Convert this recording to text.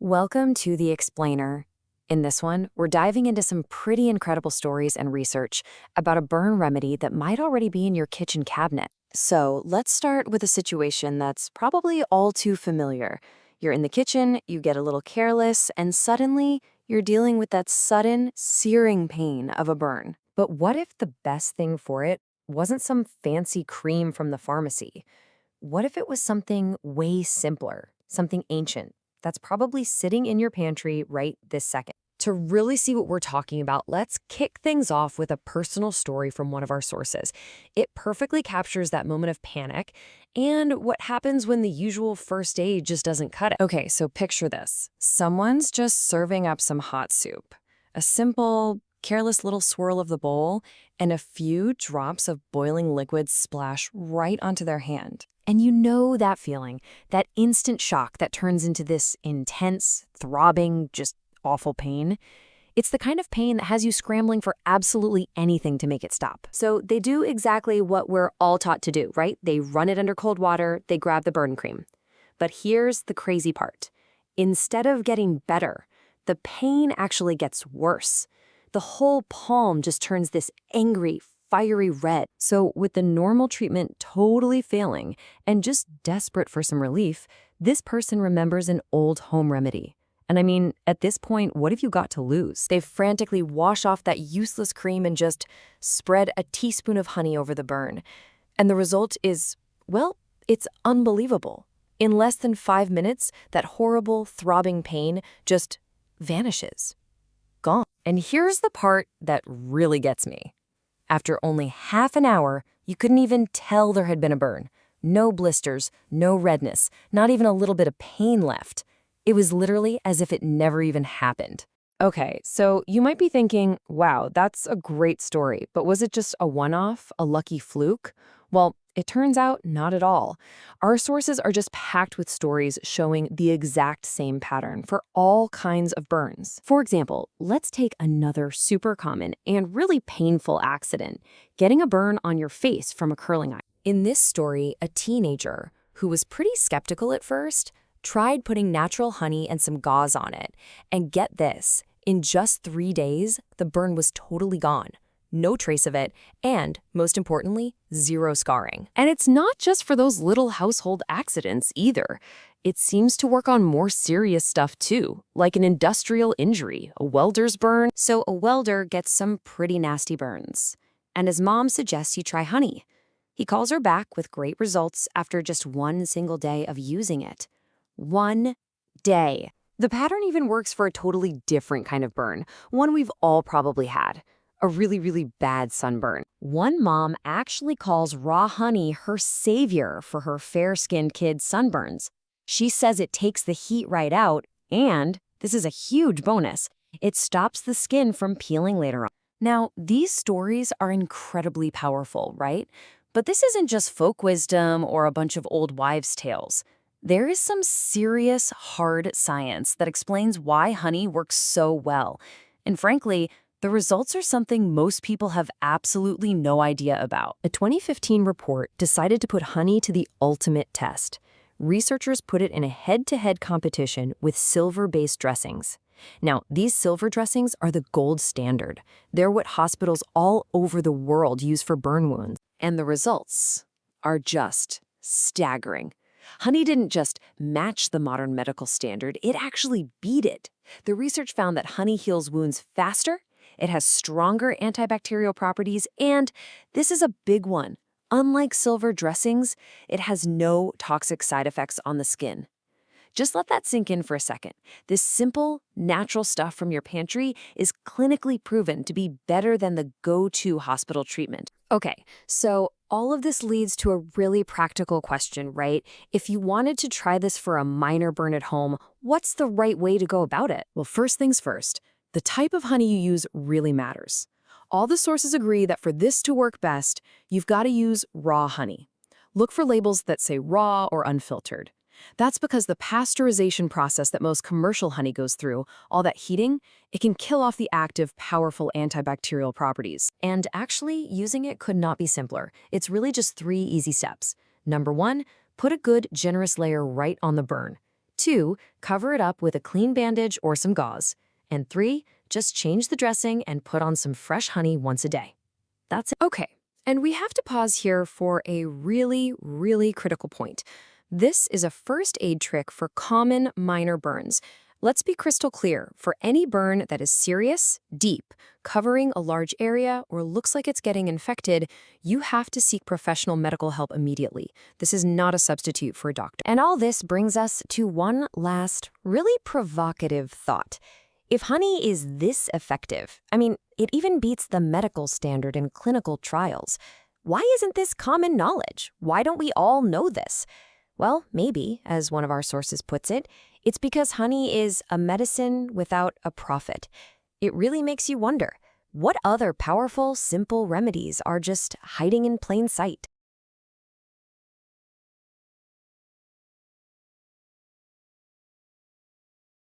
Welcome to The Explainer. In this one, we're diving into some pretty incredible stories and research about a burn remedy that might already be in your kitchen cabinet. So let's start with a situation that's probably all too familiar. You're in the kitchen, you get a little careless, and suddenly you're dealing with that sudden, searing pain of a burn. But what if the best thing for it wasn't some fancy cream from the pharmacy? What if it was something way simpler, something ancient, that's probably sitting in your pantry right this second? To really see what we're talking about, let's kick things off with a personal story from one of our sources. It perfectly captures that moment of panic and what happens when the usual first aid just doesn't cut it. Okay, so picture this. Someone's just serving up some hot soup. A simple, careless little swirl of the bowl, and a few drops of boiling liquid splash right onto their hand. And you know that feeling, that instant shock that turns into this intense, throbbing, just awful pain. It's the kind of pain that has you scrambling for absolutely anything to make it stop. So they do exactly what we're all taught to do, right? They run it under cold water, they grab the burn cream. But here's the crazy part. Instead of getting better, the pain actually gets worse. The whole palm just turns this angry, fiery red. So with the normal treatment totally failing and just desperate for some relief, this person remembers an old home remedy. And I mean, at this point, what have you got to lose? They frantically wash off that useless cream and just spread a teaspoon of honey over the burn. And the result is, well, it's unbelievable. In less than 5 minutes, that horrible, throbbing pain just vanishes. Gone. And here's the part that really gets me. After only half an hour, you couldn't even tell there had been a burn. No blisters, no redness, not even a little bit of pain left. It was literally as if it never even happened. Okay, so you might be thinking, wow, that's a great story, but was it just a one-off, a lucky fluke? Well, it turns out not at all. Our sources are just packed with stories showing the exact same pattern for all kinds of burns. For example, let's take another super common and really painful accident, getting a burn on your face from a curling iron. In this story, a teenager, who was pretty skeptical at first, tried putting natural honey and some gauze on it. And get this, in just 3 days, the burn was totally gone. No trace of it, and, most importantly, zero scarring. And it's not just for those little household accidents either. It seems to work on more serious stuff too, like an industrial injury, a welder's burn. So a welder gets some pretty nasty burns. And his mom suggests he try honey. He calls her back with great results after just one single day of using it. 1 day. The pattern even works for a totally different kind of burn, one we've all probably had. A really, really bad sunburn. One mom actually calls raw honey her savior for her fair-skinned kids' sunburns. She says it takes the heat right out, and, this is a huge bonus, it stops the skin from peeling later on. Now, these stories are incredibly powerful, right? But this isn't just folk wisdom or a bunch of old wives' tales. There is some serious, hard science that explains why honey works so well. And frankly, the results are something most people have absolutely no idea about. A 2015 report decided to put honey to the ultimate test. Researchers put it in a head-to-head competition with silver-based dressings. Now, these silver dressings are the gold standard. They're what hospitals all over the world use for burn wounds. And the results are just staggering. Honey didn't just match the modern medical standard, it actually beat it. The research found that honey heals wounds faster, it has stronger antibacterial properties, and this is a big one. Unlike silver dressings, it has no toxic side effects on the skin. Just let that sink in for a second. This simple, natural stuff from your pantry is clinically proven to be better than the go-to hospital treatment. Okay, so all of this leads to a really practical question, right? If you wanted to try this for a minor burn at home, what's the right way to go about it? Well, first things first, the type of honey you use really matters. All the sources agree that for this to work best, you've got to use raw honey. Look for labels that say raw or unfiltered. That's because the pasteurization process that most commercial honey goes through, all that heating, it can kill off the active, powerful antibacterial properties. And actually, using it could not be simpler. It's really just 3 easy steps. Number 1, put a good, generous layer right on the burn. 2. Cover it up with a clean bandage or some gauze. And 3. Just change the dressing and put on some fresh honey once a day. That's it. Okay, and we have to pause here for a really, really critical point. This is a first aid trick for common minor burns. Let's be crystal clear. For any burn that is serious, deep, covering a large area, or looks like it's getting infected, you have to seek professional medical help immediately. This is not a substitute for a doctor. And all this brings us to one last, really provocative thought. If honey is this effective, I mean, it even beats the medical standard in clinical trials. Why isn't this common knowledge? Why don't we all know this? Well, maybe, as one of our sources puts it, it's because honey is a medicine without a profit. It really makes you wonder, what other powerful, simple remedies are just hiding in plain sight?